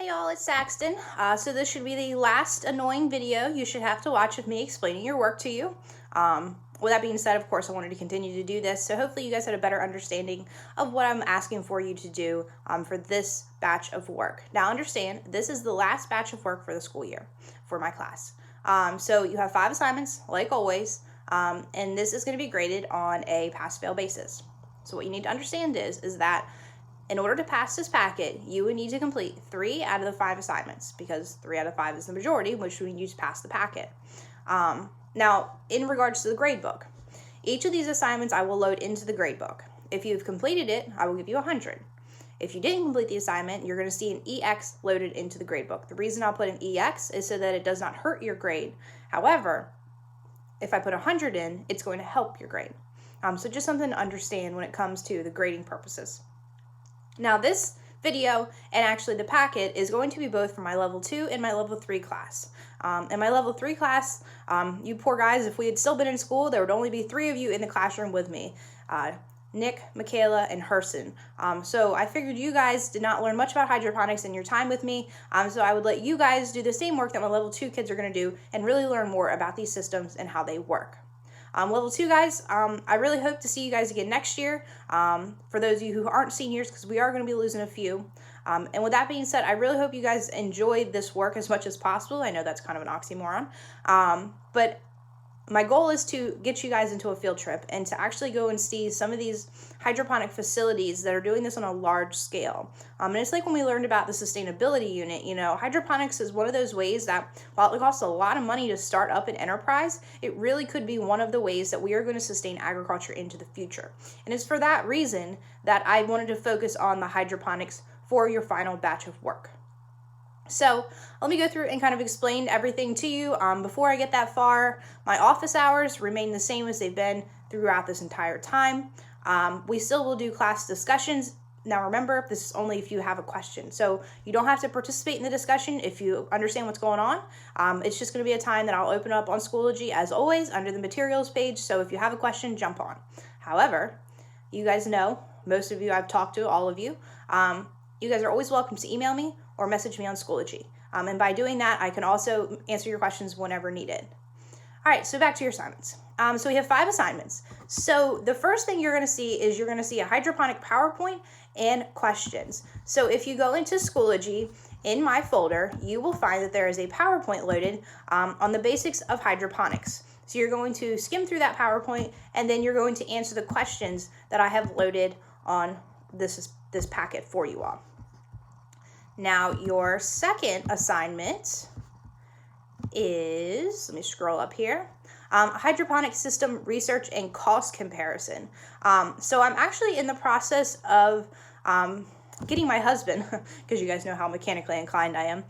Hey y'all, it's Saxton. So this should be the last annoying video you should have to watch of me explaining your work to you. With that being said, of course, I wanted to continue to do this, so hopefully you guys had a better understanding of what I'm asking for you to do for this batch of work. Now understand, this is the last batch of work for the school year for my class. So you have 5 assignments, like always, and this is going to be graded on a pass-fail basis. So what you need to understand is that in order to pass this packet, you would need to complete 3 out of the 5 assignments, because 3 out of 5 is the majority, which we use to pass the packet. Now, in regards to the gradebook, each of these assignments I will load into the gradebook. If you've completed it, I will give you 100. If you didn't complete the assignment, you're going to see an EX loaded into the gradebook. The reason I'll put an EX is so that it does not hurt your grade. However, if I put 100 in, it's going to help your grade. So just something to understand when it comes to the grading purposes. Now this video and actually the packet is going to be both for my level 2 and my level 3 class. In my level 3 class, you poor guys, if we had still been in school, there would only be 3 of you in the classroom with me. Nick, Michaela, and Herson. So I figured you guys did not learn much about hydroponics in your time with me, so I would let you guys do the same work that my level 2 kids are going to do and really learn more about these systems and how they work. Level 2 guys, I really hope to see you guys again next year. For those of you who aren't seniors, because we are going to be losing a few. And with that being said, I really hope you guys enjoyed this work as much as possible. I know that's kind of an oxymoron. But my goal is to get you guys into a field trip and to actually go and see some of these hydroponic facilities that are doing this on a large scale. And it's like when we learned about the sustainability unit, hydroponics is one of those ways that while it costs a lot of money to start up an enterprise, it really could be one of the ways that we are going to sustain agriculture into the future. And it's for that reason that I wanted to focus on the hydroponics for your final batch of work. So let me go through and kind of explain everything to you. Before I get that far, my office hours remain the same as they've been throughout this entire time. We still will do class discussions. Now remember, this is only if you have a question. So you don't have to participate in the discussion if you understand what's going on. It's just going to be a time that I'll open up on Schoology as always under the materials page. So if you have a question, jump on. However, you guys know, most of you I've talked to, all of you, you guys are always welcome to email me or message me on Schoology. And by doing that, I can also answer your questions whenever needed. All right, so back to your assignments. So we have 5 assignments. So the first thing you're going to see is you're going to see a hydroponic PowerPoint and questions. So if you go into Schoology, in my folder, you will find that there is a PowerPoint loaded on the basics of hydroponics. So you're going to skim through that PowerPoint, and then you're going to answer the questions that I have loaded on this packet for you all. Now, your second assignment is, let me scroll up here, hydroponic system research and cost comparison. So I'm actually in the process of getting my husband, because you guys know how mechanically inclined I am,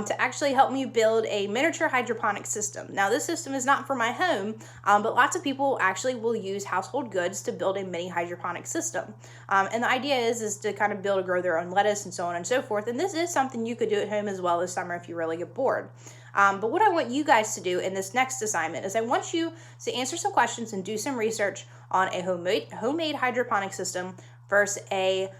to actually help me build a miniature hydroponic system. Now, this system is not for my home, but lots of people actually will use household goods to build a mini hydroponic system. And the idea is to kind of grow their own lettuce and so on and so forth. And this is something you could do at home as well this summer if you really get bored. But what I want you guys to do in this next assignment is I want you to answer some questions and do some research on a homemade hydroponic system versus a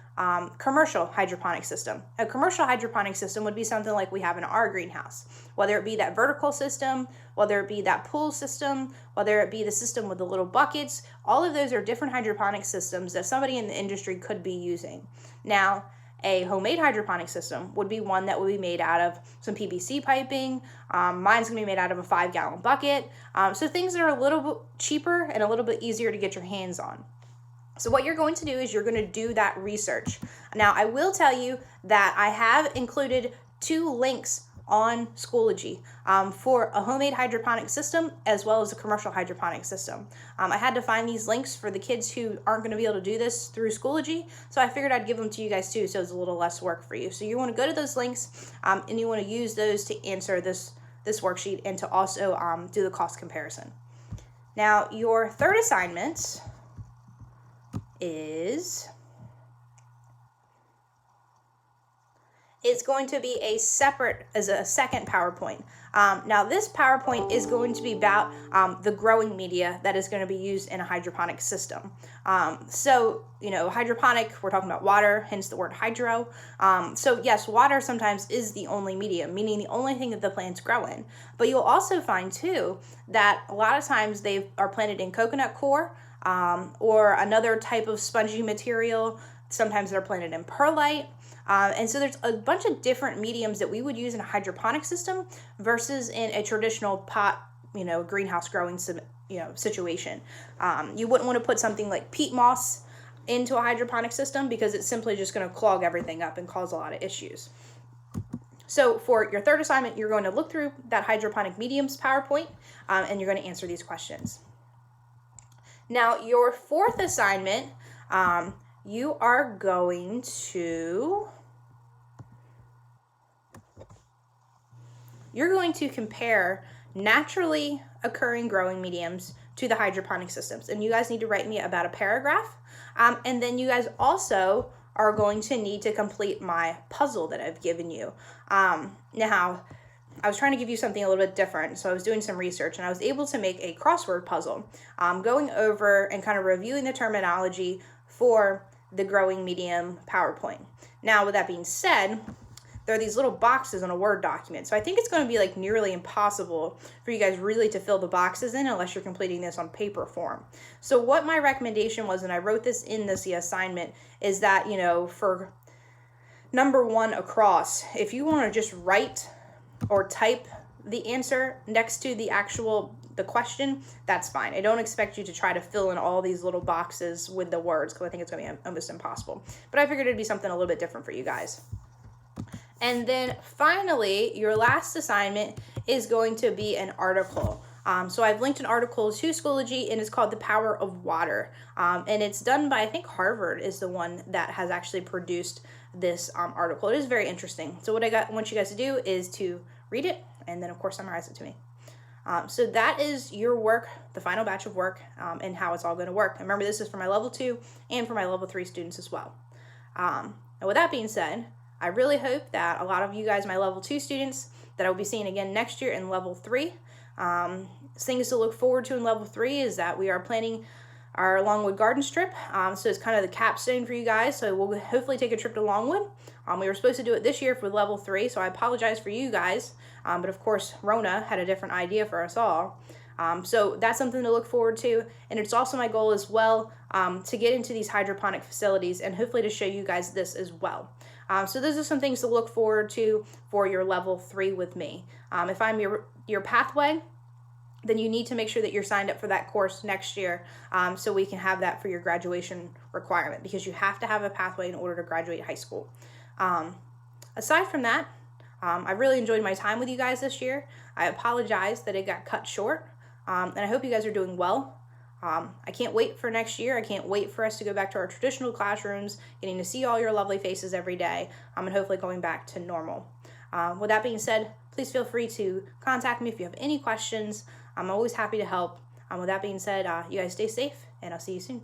commercial hydroponic system. A commercial hydroponic system would be something like we have in our greenhouse, whether it be that vertical system, whether it be that pool system, whether it be the system with the little buckets. All of those are different hydroponic systems that somebody in the industry could be using. Now, a homemade hydroponic system would be one that would be made out of some PVC piping. Mine's going to be made out of a 5-gallon bucket. So things that are a little bit cheaper and a little bit easier to get your hands on. So what you're going to do is you're going to do that research. Now, I will tell you that I have included 2 links on Schoology for a homemade hydroponic system as well as a commercial hydroponic system. I had to find these links for the kids who aren't going to be able to do this through Schoology, so I figured I'd give them to you guys too, so it's a little less work for you. So you want to go to those links and you want to use those to answer this worksheet and to also do the cost comparison. Now, your third assignment is is going to be a second PowerPoint. Now this PowerPoint is going to be about the growing media that is going to be used in a hydroponic system. So, hydroponic, we're talking about water, hence the word hydro. So yes, water sometimes is the only medium, meaning the only thing that the plants grow in. But you'll also find too that a lot of times they are planted in coconut coir or another type of spongy material. Sometimes they're planted in perlite. And so there's a bunch of different mediums that we would use in a hydroponic system versus in a traditional pot, greenhouse growing, situation. You wouldn't want to put something like peat moss into a hydroponic system because it's simply just going to clog everything up and cause a lot of issues. So for your third assignment, you're going to look through that hydroponic mediums PowerPoint, and you're going to answer these questions. Now, your fourth assignment, you are going to compare naturally occurring growing mediums to the hydroponic systems. And you guys need to write me about a paragraph. And then you guys also are going to need to complete my puzzle that I've given you. Now, I was trying to give you something a little bit different, so I was doing some research, and I was able to make a crossword puzzle, going over and kind of reviewing the terminology for the growing medium PowerPoint. Now, with that being said, there are these little boxes on a Word document, so I think it's going to be like nearly impossible for you guys really to fill the boxes in unless you're completing this on paper form. So what my recommendation was, and I wrote this in the assignment, is that, for number 1 across, if you want to just write or type the answer next to the question, that's fine. I don't expect you to try to fill in all these little boxes with the words because I think it's going to be almost impossible. But I figured it'd be something a little bit different for you guys. And then finally, your last assignment is going to be an article. So I've linked an article to Schoology, and it's called The Power of Water. And it's done by, I think Harvard is the one that has actually produced this article. It is very interesting. So what I want you guys to do is to read it and then, of course, summarize it to me. So that is your work, the final batch of work, and how it's all going to work. And remember, this is for my level 2 and for my level 3 students as well. And with that being said, I really hope that a lot of you guys, my level 2 students, that I will be seeing again next year in level 3. Things to look forward to in level 3 is that we are planning our Longwood garden strip. So it's kind of the capstone for you guys. So we'll hopefully take a trip to Longwood. We were supposed to do it this year for level 3, so I apologize for you guys. But of course, Rona had a different idea for us all. So that's something to look forward to. And it's also my goal as well to get into these hydroponic facilities and hopefully to show you guys this as well. So those are some things to look forward to for your level 3 with me. If I'm your pathway, then you need to make sure that you're signed up for that course next year so we can have that for your graduation requirement, because you have to have a pathway in order to graduate high school. Aside from that, I really enjoyed my time with you guys this year. I apologize that it got cut short, and I hope you guys are doing well. I can't wait for next year. I can't wait for us to go back to our traditional classrooms, getting to see all your lovely faces every day, and hopefully going back to normal. With that being said, please feel free to contact me if you have any questions. I'm always happy to help. With that being said, you guys stay safe, and I'll see you soon.